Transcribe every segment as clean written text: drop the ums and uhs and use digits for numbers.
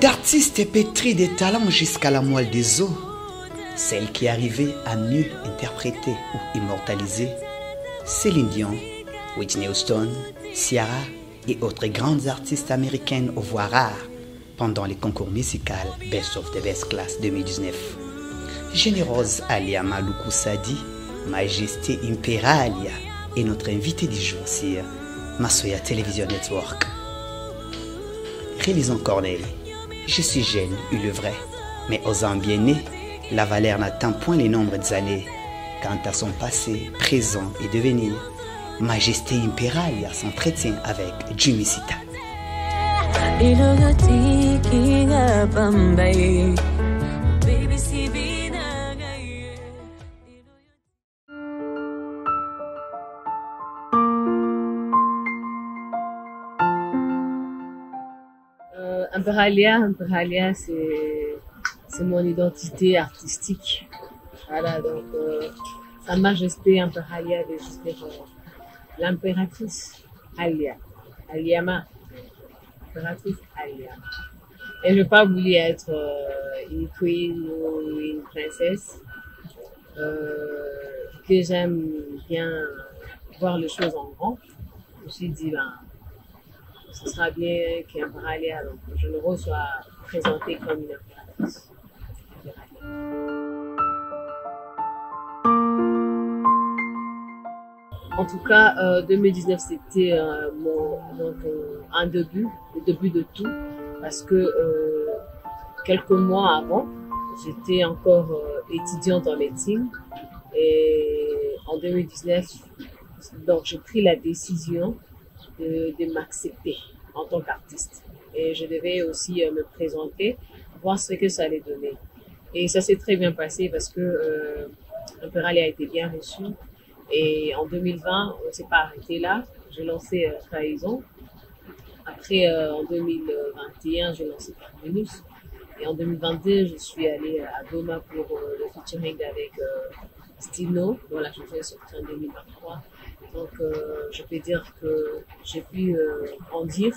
Cette artiste est pétrie de talent jusqu'à la moelle des os. Celle qui arrivait à mieux interpréter ou immortaliser Céline Dion, Whitney Houston, Ciara et autres grandes artistes américaines aux voix rares pendant les concours musicaux Best of the Best Class 2019. Généreuse Alia Maloukou Sadi, Majesté Imperalia est notre invité du jour sur Masoya Television Network. Réalisons Corneille. Je suis jeune, eu le vrai, mais osant bien né, la valeur n'atteint point les nombres des années. Quant à son passé, présent et devenir, Majesté Imperalia s'entretient avec Jimmy Sita. Imperalia, c'est mon identité artistique. Voilà, donc Sa Majesté Imperalia veut juste dire l'impératrice Alia, Aliama, impératrice Aliama. Et je n'ai pas voulu être une queen ou une princesse. Que j'aime bien voir les choses en grand. Je me suis dit, ce sera bien qu'Imperalia, donc je me reçois présentée comme une impératrice. En tout cas, 2019, c'était un début, le début de tout, parce que quelques mois avant, j'étais encore étudiante en médecine, et en 2019, donc j'ai pris la décision de m'accepter en tant qu'artiste. Et je devais aussi me présenter, voir ce que ça allait donner. Et ça s'est très bien passé parce que Imperalia a été bien reçu. Et en 2020, on ne s'est pas arrêté là. J'ai lancé Trahison. Après, en 2021, j'ai lancé Terminus. Et en 2022, je suis allée à Goma pour le featuring avec Stino, dont la chanson est sortie en 2023. Donc, je peux dire que j'ai pu grandir,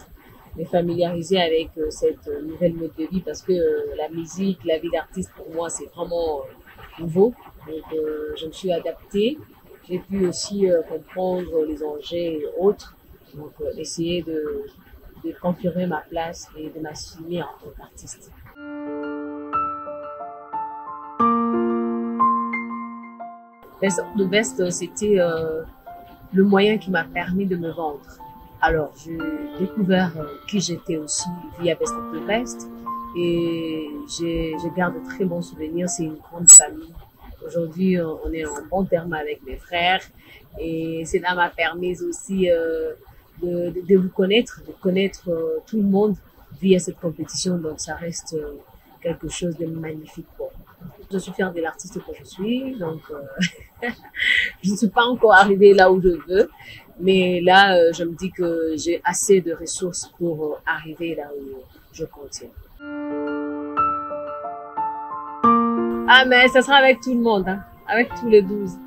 me familiariser avec cette nouvelle mode de vie parce que la musique, la vie d'artiste, pour moi, c'est vraiment nouveau. Donc, je me suis adaptée. J'ai pu aussi comprendre les enjeux et autres. Donc, essayer de confirmer ma place et de m'assumer en tant qu'artiste. Best of the Best, c'était le moyen qui m'a permis de me vendre. Alors, j'ai découvert qui j'étais aussi via Best of the Best et je garde de très bons souvenirs. C'est une grande famille. Aujourd'hui, on est en bon terme avec mes frères et cela m'a permis aussi de vous connaître, de connaître tout le monde via cette compétition. Donc, ça reste quelque chose de magnifique pour moi. Je suis fière de l'artiste que je suis, donc je ne suis pas encore arrivée là où je veux, mais là, je me dis que j'ai assez de ressources pour arriver là où je compte. Ah, mais ça sera avec tout le monde, hein, avec tous les 12.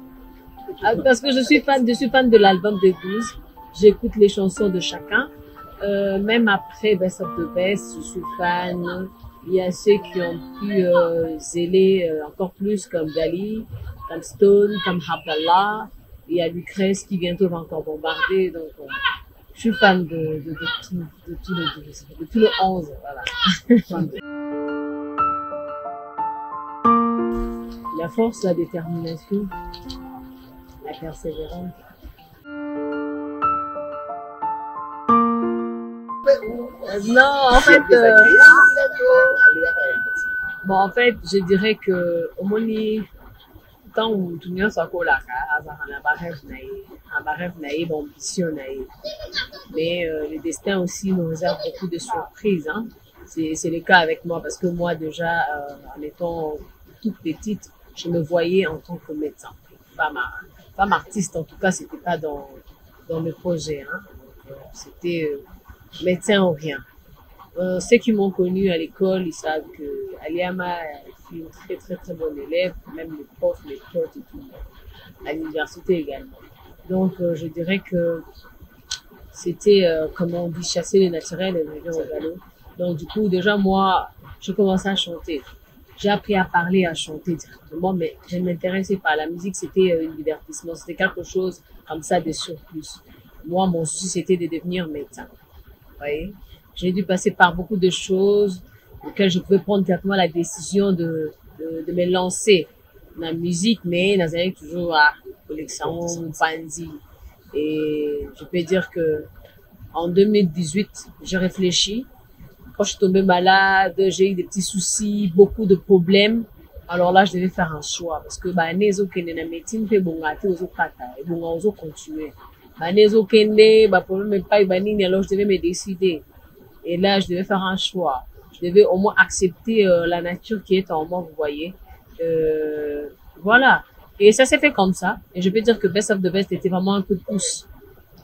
Parce que je suis fan de l'album des 12. J'écoute les chansons de chacun. Même après Best of the Best, je suis fan. Il y a ceux qui ont pu zéler encore plus, comme Dali, comme Stone, comme Abdallah. Il y a Lucrèce qui bientôt va encore bombarder. Donc, je suis fan de tout le 12, de tout le 11. Voilà. La force, la détermination, la persévérance. Non, en fait, en fait, je dirais que au moni tant où tout le monde soit là, un rêve naïf, ambition naïf. Mais le destin aussi nous réserve beaucoup de surprises. Hein. C'est le cas avec moi parce que moi déjà, en étant toute petite, je me voyais en tant que médecin, femme artiste. En tout cas, c'était pas dans mes projets. Hein. C'était médecin ou rien. Ceux qui m'ont connue à l'école, ils savent que Aliama est une très très très bonne élève, même les profs, les potes et tout, à l'université également. Donc je dirais que c'était, comme on dit, chasser le naturel et venir au galop. Donc du coup, déjà moi, je commençais à chanter. J'ai appris à parler, à chanter directement, mais je ne m'intéressais pas. La musique, c'était un divertissement, c'était quelque chose comme ça de surplus. Moi, mon souci, c'était de devenir médecin. Vous voyez? J'ai dû passer par beaucoup de choses auxquelles je pouvais prendre directement la décision de me lancer dans la musique, mais dans un toujours à collection, Panzi. Et je peux dire que en 2018, j'ai réfléchi. Quand je suis tombée malade, j'ai eu des petits soucis, beaucoup de problèmes. Alors là, je devais faire un choix parce que nezo kende na médecine pe bonga te ozo kata et bonga ozo continuer. Nezo kende problème pas nini, alors je devais me décider. Et là, je devais faire un choix. Je devais au moins accepter la nature qui est en moi, vous voyez. Voilà. Et ça s'est fait comme ça. Et je peux dire que Best of the Best était vraiment un coup de pouce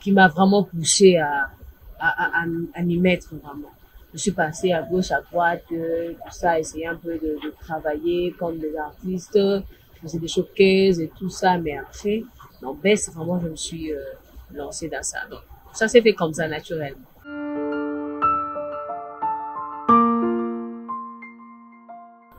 qui m'a vraiment poussé à m'y mettre vraiment. Je suis passée à gauche, à droite, tout ça, essayer un peu de travailler comme des artistes. Je faisais des showcases et tout ça, mais après, non, Best, vraiment, je me suis lancée dans ça. Donc, ça s'est fait comme ça, naturellement.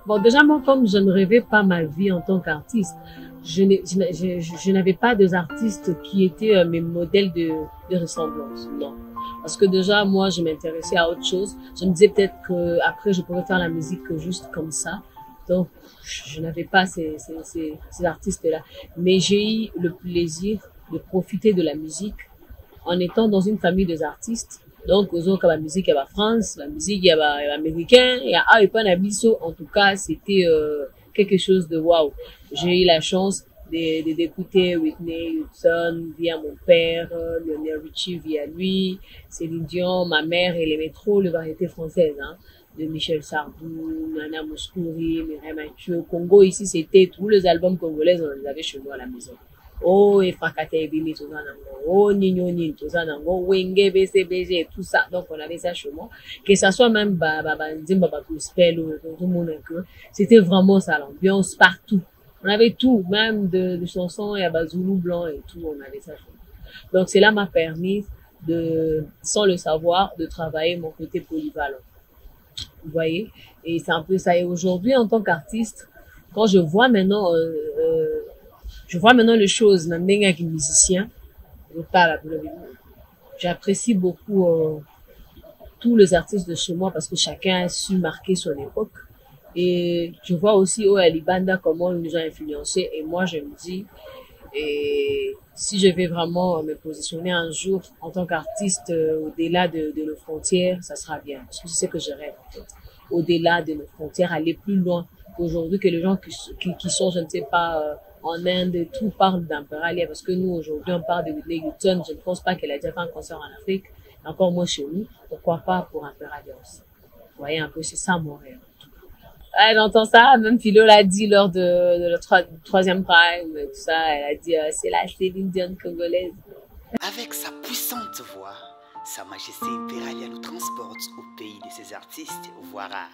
Bon, déjà, moi, comme je ne rêvais pas ma vie en tant qu'artiste, je n'avais pas des artistes qui étaient mes modèles de ressemblance, non. Parce que déjà, moi, je m'intéressais à autre chose. Je me disais peut-être que après, je pourrais faire la musique juste comme ça. Donc, je n'avais pas ces artistes-là. Mais j'ai eu le plaisir de profiter de la musique en étant dans une famille des artistes. Donc, aux autres, la musique, il y a la France, la musique, il y a l'américain, il y a pas d'Abisso. En tout cas, c'était quelque chose de waouh. J'ai eu la chance d'écouter Whitney Houston via mon père, Lionel Richie via lui, Céline Dion, ma mère, et les métros, les variétés françaises, hein, de Michel Sardou, Nana Mouskouri, Mireille Mathieu. Congo, ici, c'était tous les albums congolais, on les avait chez nous à la maison. Oh, et Fakate Ebimi, tout ça, oh, Nino Nin, tout ça, Wenge, BCBG, tout ça. Donc, on avait ça chez moi. Que ça soit même, gospel ou tout le monde, c'était vraiment ça, l'ambiance partout. On avait tout, même de chansons, il y a Zoulou blanc et tout, on avait ça chez moi. Donc, cela m'a permis sans le savoir, de travailler mon côté polyvalent. Vous voyez? Et c'est un peu ça. Et aujourd'hui, en tant qu'artiste, quand je vois maintenant les choses, avec un musicien, j'apprécie beaucoup tous les artistes de chez moi parce que chacun a su marquer son époque. Et je vois aussi Alibanda comment ils nous ont influencés. Et moi, je me dis, et si je vais vraiment me positionner un jour en tant qu'artiste au-delà de nos frontières, ça sera bien. Parce que c'est ce que je rêve, en fait. Au-delà de nos frontières, aller plus loin qu'aujourd'hui, que les gens qui sont, je ne sais pas, en Inde, tout parle d'Imperalia. Parce que nous, aujourd'hui, on parle de Whitney Houston. Je ne pense pas qu'elle a déjà fait un concert en Afrique. Encore moins chez nous. Pourquoi pas pour Imperalia aussi? Vous voyez un peu, c'est ça mon rêve. Ouais, j'entends ça, même Philo l'a dit lors de la troisième prime, tout ça, elle a dit c'est la Céline Dion congolaise. Avec sa puissante voix, Sa Majesté Impériale nous transporte au pays de ses artistes aux voix rares.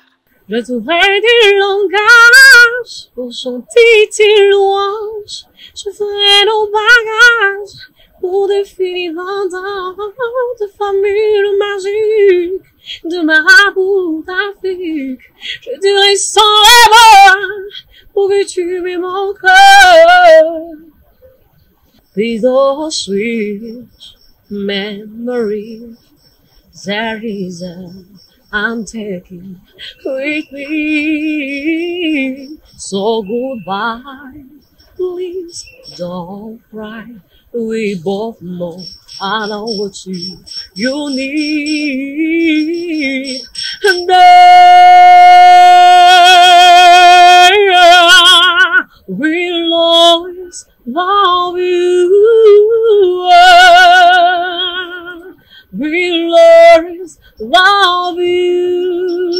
Je trouverai du langage pour chanter tes louanges, je ferai nos bagages pour défiler 20 ans de formule magique. De marabout d'Afrique, je dirai sans rêve pour que tu m'aimes mon cœur. These are sweet memories, there is I'm taking with me. So goodbye, please don't cry. We both know I know what you need, and I will always love you. We'll always love you.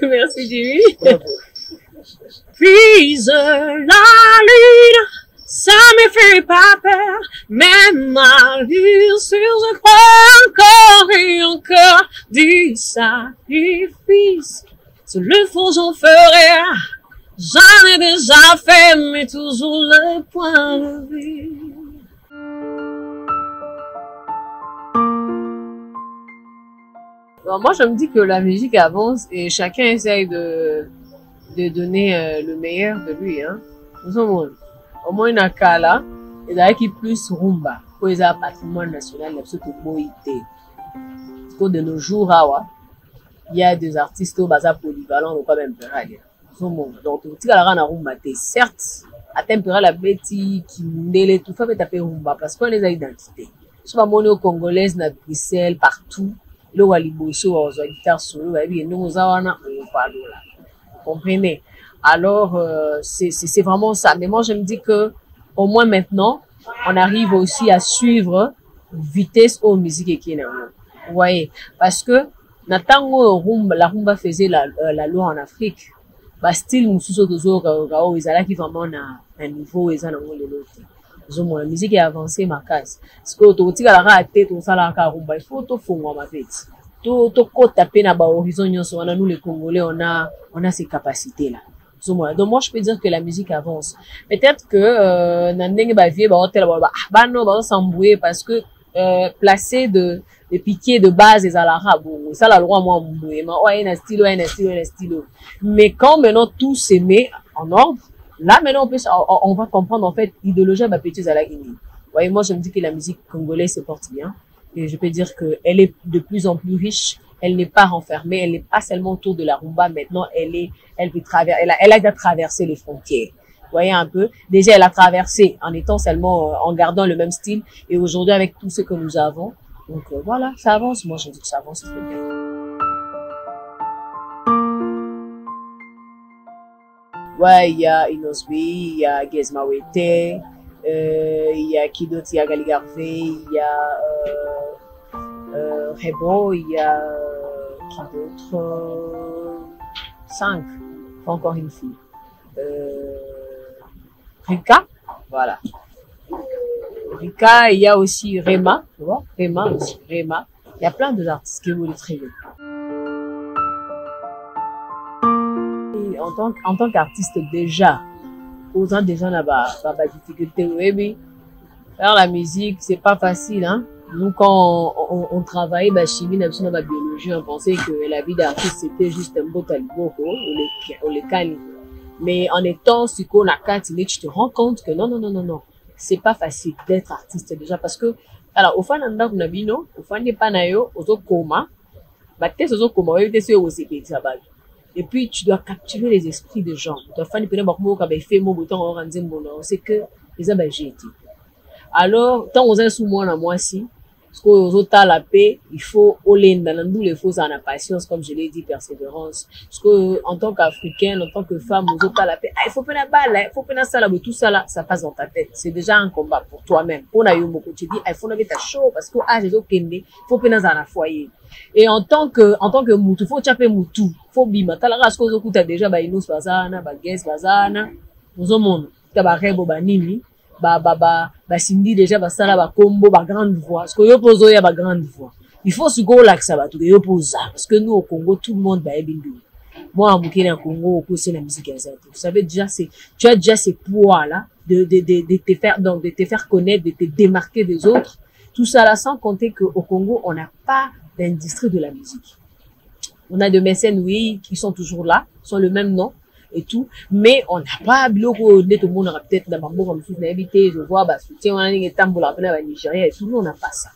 Merci Jimmy. Prise la lune, ça me fait pas peur, même malgré si je crois encore et encore du sacrifice. Sur le fond j'en ferai, j'en ai déjà fait, mais toujours le point de vue. Bon, moi, je me dis que la musique avance et chacun essaye de donner le meilleur de lui, hein. Nous sommes au moins une kala et d'ailleurs qui plus rumba. Pour les patrimoine national, absolument boité. Parce que de nos jours, il y a des artistes au bazar polyvalent, donc quand même, donc, tu vas la rumba, certes, à tempérer la bêtise, qui m'délé, tout fait taper rumba, parce qu'on les a identité. Soit mon congolaise, na Bruxelles, partout, le waliboso, aux guitare solo, et nous, nous avons comprenez? Alors, c'est vraiment ça. Mais moi, je me dis que, au moins maintenant, on arrive aussi à suivre vitesse aux musiques qui est vous voyez? Parce que, la rumba faisait la loi en Afrique. Bah, style, mususo tozo, ils allaient qui vraiment un niveau, ils allaient dans l'autre. La musique est avancée, ma case. Parce que, tu as la tête, tu as la rumba, il faut tout fondre, ma fête. Tout taper na ba horizon, nous les Congolais, on a ces capacités-là. Donc moi je peux dire que la musique avance. Peut-être que nandenge ba vie ba hotel ba non ba s'embrouiller parce que placer de piquets de base des alarabes ça la loi moi mboué mais ouais un stylo. Mais quand maintenant tout se met en ordre, là maintenant on va comprendre en fait l'idéologie ba petits à la Guinée. Ouais, moi je me dis que la musique congolaise se porte bien et je peux dire que elle est de plus en plus riche. Elle n'est pas renfermée, elle n'est pas seulement autour de la rumba. Maintenant, elle a déjà traversé les frontières. Vous voyez un peu. Déjà, elle a traversé en étant seulement, en gardant le même style. Et aujourd'hui, avec tout ce que nous avons. Donc, voilà, ça avance. Moi, je dis que ça avance très bien. Ouais, il y a Inosbi, il y a Gezma Wete, il y a qui d'autre? Il y a Galigarvé, il y a, Rebo, il y a qui d'autre 5, encore une fille. Rika, voilà. Rika, il y a aussi Rema, tu vois, Rema aussi, Rema. Il y a plein d'artistes qui voulaient très bien. Et en tant qu'artiste déjà, posant déjà la difficulté, oui, faire la musique, c'est pas facile, hein. Nous, quand on travaillait, chimie, biologie, on pensait que la vie d'artiste, c'était juste un beau talibo, on les calme. Mais en étant psycho, tu te rends compte que non. C'est pas facile d'être artiste déjà parce que, alors, au fond, au fond, n'est pas nayo, au coma, et puis, tu dois capturer les esprits des gens. Tu dois faire c'est que les gens, j'ai été. Alors, tant on est sous moi si, parce que aux autres la paix, il faut les faux en la patience, comme je l'ai dit, persévérance. Parce que, en tant qu'Africaine, en tant que femme, aux autres la paix, il faut pas la balle, il faut pas la salle, tout ça là, ça passe dans ta tête. C'est déjà un combat pour toi-même. Pour na yomo, tu dis, il faut n'avoir ta chaud, parce que, j'ai autres kende, il faut pas dans un foyer. Et en tant que moutou, faut chaper moutou, faut bima. T'as la race que vous t'as déjà, inos bazana, guest bazana, nous monde, t'as rebo nini. Sindi déjà sala combo grande voix parce que yo poso ya grande voix il faut se go là que ça va tout yo posa parce que nous au Congo tout le monde bindu moi en Burkina Congo au c'est la musique asiatique vous savez déjà tu as déjà ces poids là de te faire connaître, de te démarquer des autres, tout ça là, sans compter que au Congo on n'a pas d'industrie de la musique. On a des mécènes oui qui sont toujours là, sont le même nom et tout, mais on n'a pas bloqué tout le monde aura peut-être dans Bambo comme si habité, je vois soutien on a une Tamboula à Nigeria et tout le monde n'a pas ça.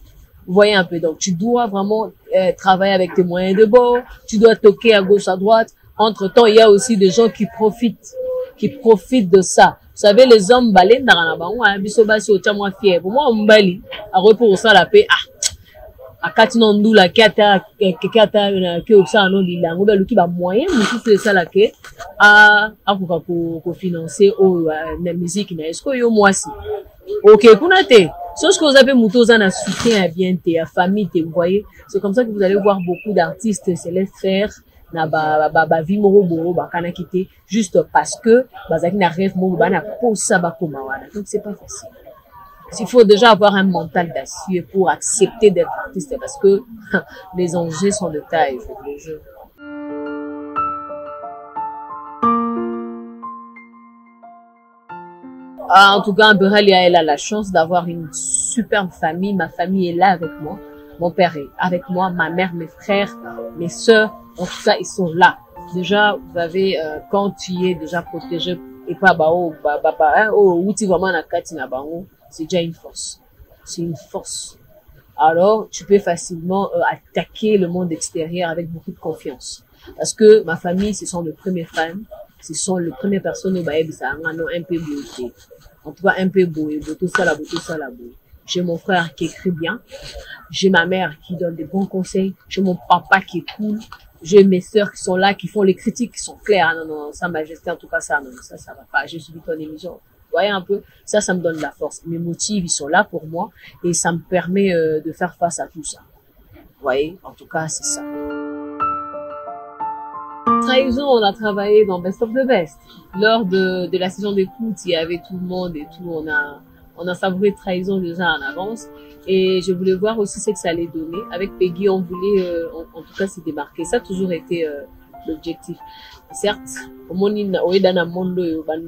Vous voyez un peu, donc tu dois vraiment travailler avec tes moyens de bord, tu dois toquer à gauche à droite. Entre temps il y a aussi des gens qui profitent de ça. Vous savez les hommes balais dans la biso basi au chamwa fier pour moi on bali à repos ça la paix akati ndula kata na ke osa no lilango ba luki ba moyen mutu ça la ke a ko financer na musique na est-ce que yo mwasi OK kuna te sauf que vous avez mutu za na soutien à bien te à famille te vous voyez c'est comme ça que vous allez voir beaucoup d'artistes se laissent faire na ba vie moro ba kana kité juste parce que bazaki na rêve moro ba na posa ba koma wana donc c'est pas facile. Il faut déjà avoir un mental d'acier pour accepter d'être artiste parce que les enjeux sont de taille, les jeux. En tout cas, Amberalia, elle a la chance d'avoir une superbe famille. Ma famille est là avec moi. Mon père est avec moi, ma mère, mes frères, mes sœurs, donc ça, ils sont là. Déjà, vous avez, quand tu es déjà protégé, et pas c'est déjà une force. C'est une force. Alors, tu peux facilement attaquer le monde extérieur avec beaucoup de confiance. Parce que ma famille, ce sont les premiers fans, ce sont les premières personnes au un peu beauté. En tout cas, un peu beau, tout ça là. J'ai mon frère qui écrit bien. J'ai ma mère qui donne des bons conseils. J'ai mon papa qui est cool. J'ai mes sœurs qui sont là, qui font les critiques, qui sont claires. Ah, non, Sa Majesté, en tout cas, ça va pas. J'ai suivi ton émission. Vous voyez un peu? Ça me donne de la force. Mes motifs, ils sont là pour moi. Et ça me permet de faire face à tout ça. Vous voyez? En tout cas, c'est ça. Trahison, on a travaillé dans Best of the Best. Lors de la saison d'écoute, il y avait tout le monde et tout. On a savouré Trahison déjà en avance. Et je voulais voir aussi ce que ça allait donner. Avec Peggy, on voulait, en tout cas, se démarquer. Ça a toujours été l'objectif. Certes, au monde, dans un monde,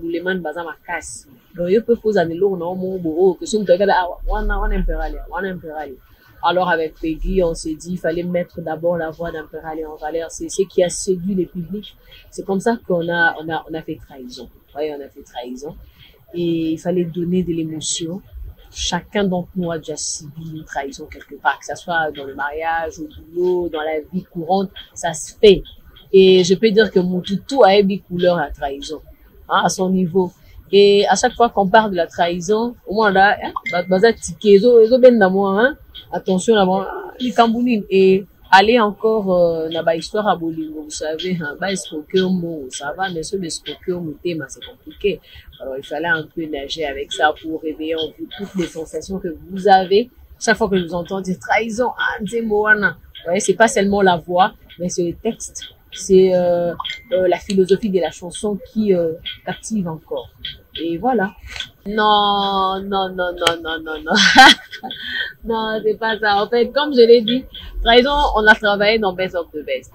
les man bazar ma casse. Donc, il peut poser un élo, non, mon beau, que si on te regarde, alors, avec Peggy, on s'est dit, il fallait mettre d'abord la voix d'Impéral en valeur. C'est ce qui a séduit les publics. C'est comme ça qu'on a fait Trahison. Oui, on a fait Trahison. Et il fallait donner de l'émotion. Chacun d'entre nous a déjà subi une trahison quelque part, que ce soit dans le mariage, au boulot, dans la vie courante, ça se fait. Et je peux dire que mon toutou a une couleur à trahison, hein, à son niveau. Et à chaque fois qu'on parle de la trahison, au moins là, attention là, les Cambouines. Et aller encore dans la histoire à Bolingo, vous savez, ça va, mais ce c'est compliqué. Alors il fallait un peu nager avec ça pour réveiller en vous toutes les sensations que vous avez chaque fois que vous entendez trahison. Vous voyez, c'est pas seulement la voix, mais c'est le texte, c'est la philosophie de la chanson qui captive encore. Et voilà. Non. Non, c'est pas ça. En fait, comme je l'ai dit, Trahison, on a travaillé dans Best of the Best.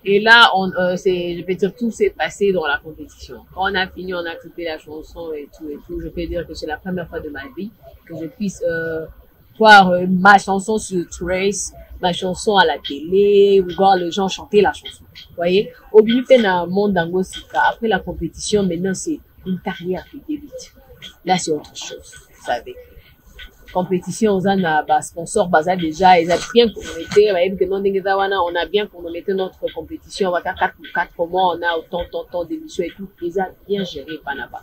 Et là, je peux dire, tout s'est passé dans la compétition. Quand on a fini, on a écouté la chanson et tout. Je peux dire que c'est la première fois de ma vie que je puisse voir ma chanson sur Trace, ma chanson à la télé, voir les gens chanter la chanson. Vous voyez? Au bout d'un monde d'Angosika, après la compétition, maintenant, c'est une carrière qui débute. Là, c'est autre chose, vous savez. Compétition, on a sponsor bazar déjà, ils ont bien chronométré, on a bien chronométré notre compétition, on va faire 4 mois, on a autant d'émissions et tout, ils ont bien géré Panaba.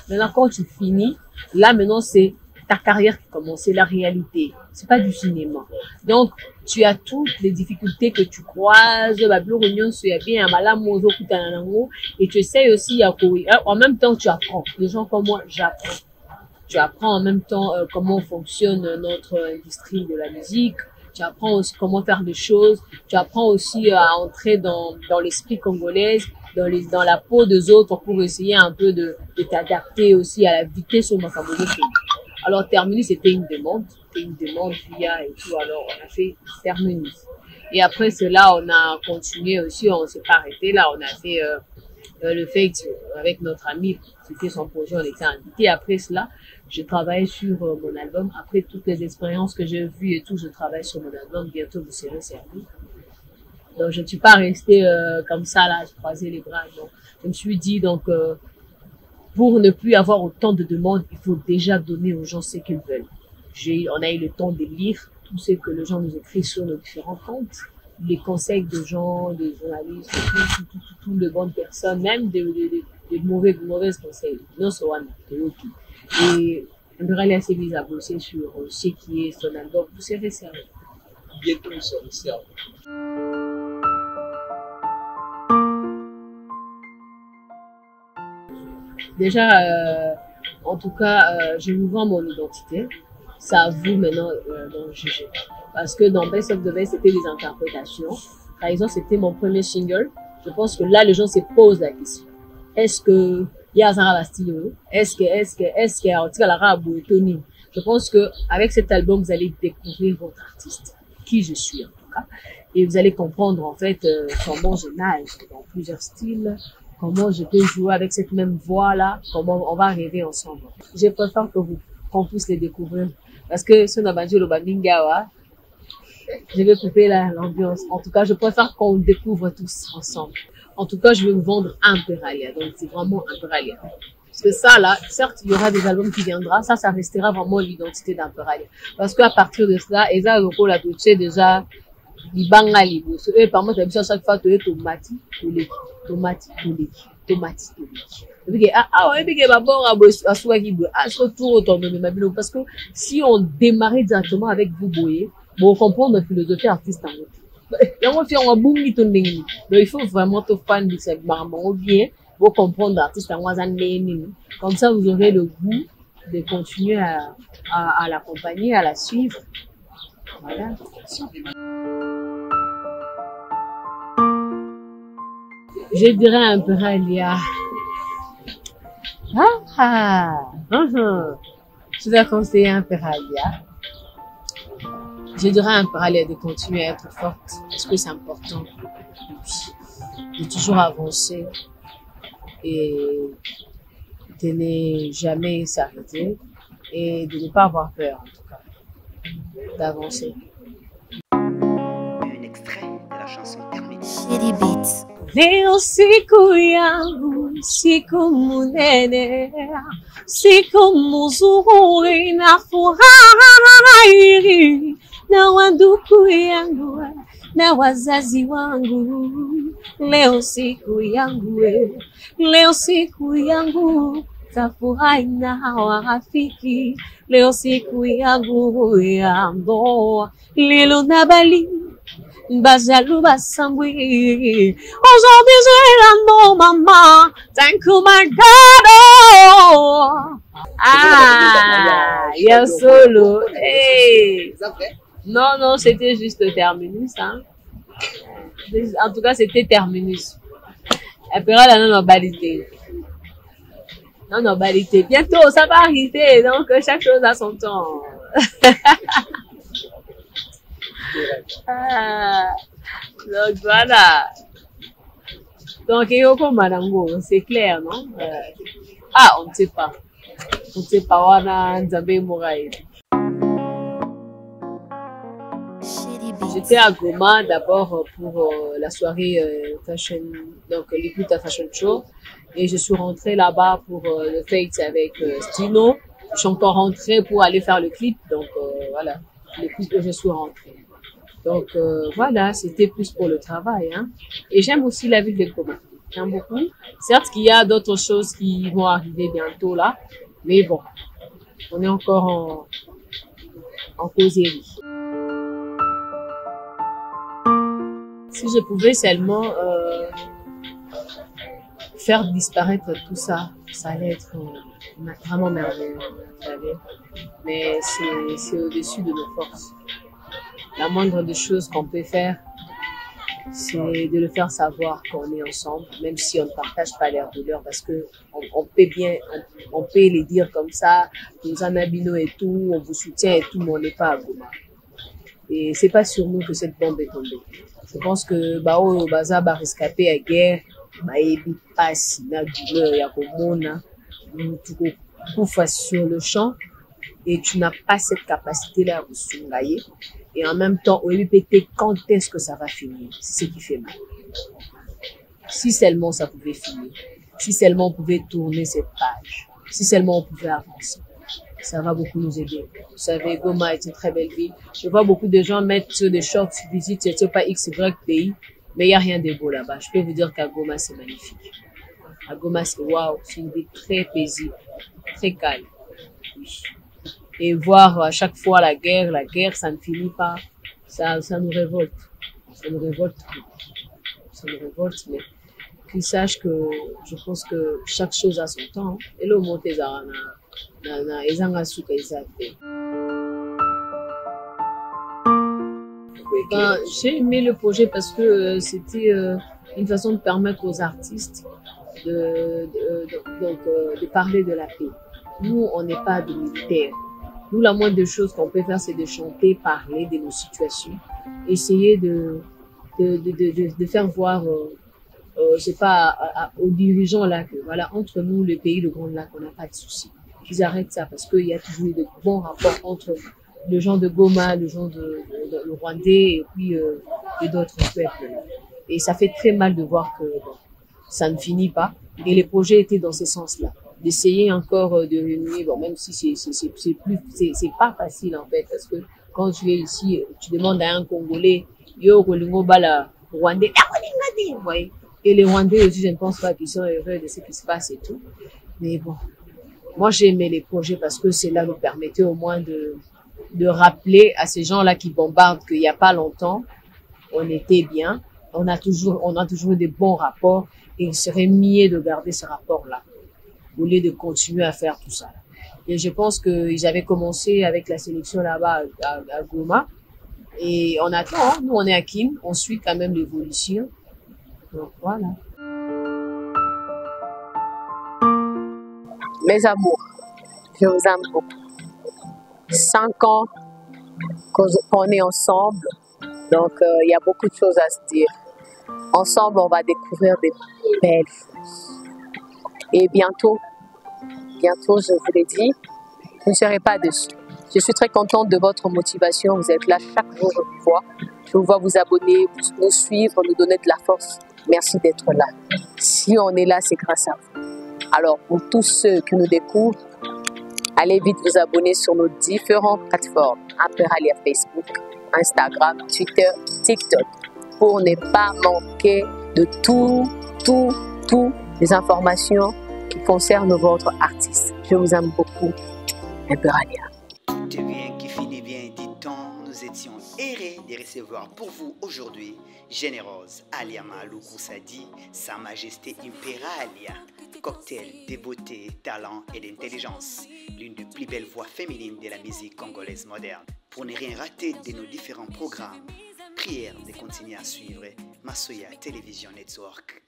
Maintenant, quand tu finis, là, maintenant, c'est ta carrière qui commence, c'est la réalité. C'est pas du cinéma. Donc, tu as toutes les difficultés que tu croises, et tu essaies aussi, en même temps, tu apprends. Les gens comme moi, j'apprends. Tu apprends en même temps comment fonctionne notre industrie de la musique. Tu apprends aussi comment faire des choses. Tu apprends aussi à entrer dans l'esprit congolais, dans la peau des autres pour essayer un peu de t'adapter aussi à la vitesse au Macabodé. Alors, Terminus, c'était une demande via et tout. Alors, on a fait Terminus. Et après cela, on a continué aussi, on s'est pas arrêté là, on a fait le fait avec notre ami, c'était son projet, on était invité. Après cela, je travaille sur mon album. Après toutes les expériences que j'ai vues et tout, je travaille sur mon album. Bientôt, vous serez servi. Donc, je ne suis pas restée comme ça, là, je croisais les bras. Donc, je me suis dit, donc, pour ne plus avoir autant de demandes, il faut déjà donner aux gens ce qu'ils veulent. On a eu le temps de lire tout ce que les gens nous écrivent sur nos différents comptes, les conseils de gens, des journalistes, toutes les bonnes personnes, même des mauvais conseils. Non, c'est one. Et Imbéral est assez mise à bosser sur ce qui est son album. Vous serez servi. Bientôt, nous serons servis. Déjà, en tout cas, je vous vends mon identité. C'est à vous maintenant d'en juger. Parce que dans Best of the Best, c'était des interprétations. Par exemple, c'était mon premier single. Je pense que là, les gens se posent la question. Est-ce que il y a Zara Bastillo? Est-ce que en tout cas, Lara Tony? Je pense que avec cet album, vous allez découvrir votre artiste, qui je suis en tout cas, et vous allez comprendre en fait comment je nage dans plusieurs styles, comment je peux jouer avec cette même voix là, comment on va rêver ensemble. Je préfère qu'on puisse les découvrir parce que ce Nabanjo Lobamingawa, Je vais couper l'ambiance. En tout cas, je préfère qu'on le découvre tous ensemble. En tout cas, je vais vous vendre Imperalia. Donc, c'est vraiment Imperalia. Parce que ça, là, certes, il y aura des albums qui viendront. Ça restera vraiment l'identité d'Imperalia. Parce qu'à partir de cela, Eza Roko l'a touché déjà, Libanga Libo. Et par moi, tu as vu ça chaque fois, tu es tomati, toleki, tomati, toleki, tomati, toleki. Parce que si on démarrait directement avec vous, Boye, bon, comprendre la philosophie artiste en donc il faut vraiment te fan de cette maman bien pour comprendre l'artiste en comme ça vous aurez le goût de continuer à l'accompagner, à la suivre. Voilà. Je dirais Imperalia. Je vais conseiller Imperalia. Je dirais à Imperalia de continuer à être forte parce que c'est important de toujours avancer et de ne jamais s'arrêter et de ne pas avoir peur en tout cas d'avancer. Un extrait de la chanson terminée. Shady Beats. Leo siku yangu, siku munene, siku mzuri na furahi na wandugu yangu na wazazi wangu. Leo siku yangu, leo siku yangu, tafurahi na warafiki. Leo siku yangu ya ndoa, lilo na bali Bajalou Basambui. Aujourd'hui j'ai l'amour, maman. Thank you, my God. Ah, il y a solo. Hey. Non, non, c'était juste le terminus. Hein. En tout cas, c'était terminus. Après, la non-normalité. Non-normalité. Bientôt, ça va arriver. Donc, chaque chose a son temps. Donc voilà. Donc Yoko Marango, c'est clair, non? On ne sait pas. On ne sait pas. Wana Nzambe Mouraï. J'étais à Goma d'abord pour la soirée fashion, donc l'écoute à Fashion Show, et je suis rentrée là-bas pour le fête avec Stino. Je suis encore rentrée pour aller faire le clip, donc voilà, l'écoute que je suis rentrée. Donc voilà, c'était plus pour le travail, hein. Et j'aime aussi la ville de Goma. J'aime beaucoup. Certes qu'il y a d'autres choses qui vont arriver bientôt là, mais bon, on est encore en causerie. Si je pouvais seulement faire disparaître tout ça, ça allait être vraiment merveilleux, vous savez. Mais c'est au-dessus de nos forces. La moindre des choses qu'on peut faire, c'est de le faire savoir qu'on est ensemble, même si on ne partage pas leurs douleurs, parce que on peut les dire comme ça, nous en abino et tout, on vous soutient et tout, mais on n'est pas à Goma. Et c'est pas sur nous que cette bombe est tombée. Je pense que Bao Baza va rescaper à guerre, Baebi passe na douleur ya komona, tu couvres sur le champ et tu n'as pas cette capacité-là à vous soulager. Et en même temps, on lui péter quand est-ce que ça va finir. C'est ce qui fait mal. Si seulement ça pouvait finir, si seulement on pouvait tourner cette page, si seulement on pouvait avancer, ça va beaucoup nous aider. Vous savez, Goma est une très belle ville. Je vois beaucoup de gens mettre des shorts, visite, je ne sais pas XY pays, mais il n'y a rien de beau là-bas. Je peux vous dire qu'à Goma, c'est magnifique. À Goma, c'est waouh, c'est une ville très paisible, très calme. Oui. Et voir à chaque fois la guerre, ça ne finit pas. Ça nous révolte. Ça nous révolte. Ça nous révolte, mais qu'ils sachent que je pense que chaque chose a son temps. Et le mot est j'ai aimé le projet parce que c'était une façon de permettre aux artistes de parler de la paix. Nous, on n'est pas des militaires. Nous, la moindre des choses qu'on peut faire, c'est de chanter, parler de nos situations, essayer de faire voir, je sais pas, aux dirigeants là que voilà, entre nous, le pays de Grand Lac, on n'a pas de soucis. Qu'ils arrêtent ça parce qu'il y a toujours eu de bons rapports entre les gens de Goma, les gens le Rwandais et puis et d'autres peuples. Et ça fait très mal de voir que bon, ça ne finit pas. Et les projets étaient dans ce sens-là, d'essayer encore de réunir, bon, même si c'est pas facile en fait, parce que quand tu es ici, tu demandes à un Congolais, yo kolingo bala Rwandais, vous voyez. Et les Rwandais aussi, je ne pense pas qu'ils sont heureux de ce qui se passe et tout. Mais bon, moi j'ai aimé les projets parce que cela nous permettait au moins de rappeler à ces gens-là qui bombardent qu'il n'y a pas longtemps, on était bien, on a toujours eu des bons rapports et il serait mieux de garder ce rapport-là au lieu de continuer à faire tout ça. Et je pense qu'ils avaient commencé avec la sélection là-bas à Goma et on attend, hein, nous on est à Kim, on suit quand même l'évolution. Donc voilà. Mes amours, je vous aime beaucoup. 5 ans qu'on est ensemble, donc il y a beaucoup de choses à se dire. Ensemble, on va découvrir des belles choses. Et bientôt, je vous l'ai dit, vous ne serez pas déçus. Je suis très contente de votre motivation. Vous êtes là chaque jour, je vous vois. Je vous vois vous abonner, nous suivre, nous donner de la force. Merci d'être là. Si on est là, c'est grâce à vous. Alors, pour tous ceux qui nous découvrent, allez vite vous abonner sur nos différentes plateformes. Imperalia Facebook, Instagram, Twitter, TikTok. Pour ne pas manquer de tout les informations qui concernent votre artiste. Je vous aime beaucoup. Imperalia. Tout est bien qui finit bien, dit-on. Nous étions errés de recevoir pour vous aujourd'hui Généreuse Aliama Lukoussadi, Sa Majesté Imperalia. Cocktail de beauté, talent et d'intelligence. L'une des plus belles voix féminines de la musique congolaise moderne. Pour ne rien rater de nos différents programmes, prière de continuer à suivre Masoya Television Network.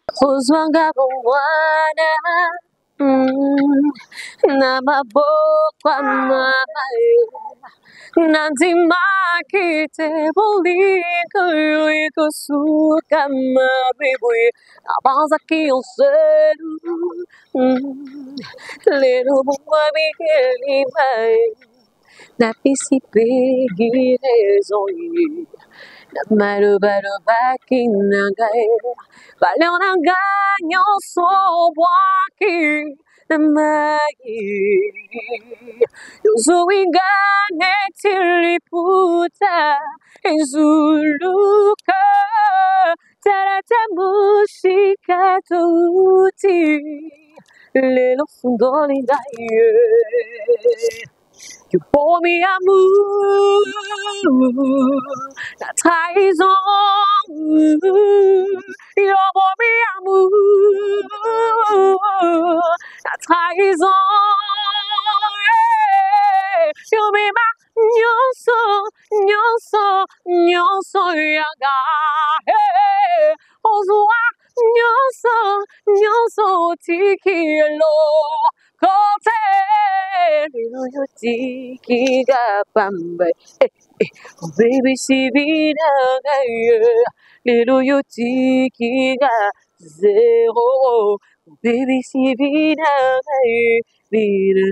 Nanzima kite bolika yuiko sukama bibui abanza kiyoselu lero buabi kelibai na pisipe girezoi na marubaruba kinagai valionanga nyoso waki Namai Zuingane tiliputa Zuluka Taratamushika tuti Lelo fundoli daye You bore me amour La trahison You bore me amour La trahison You be my nyonso yaga Ozwa nyonso tikilo Kote Lilu tikiga pambe Oh baby sibina Lilu tikiga zero Oh baby sibina Lilu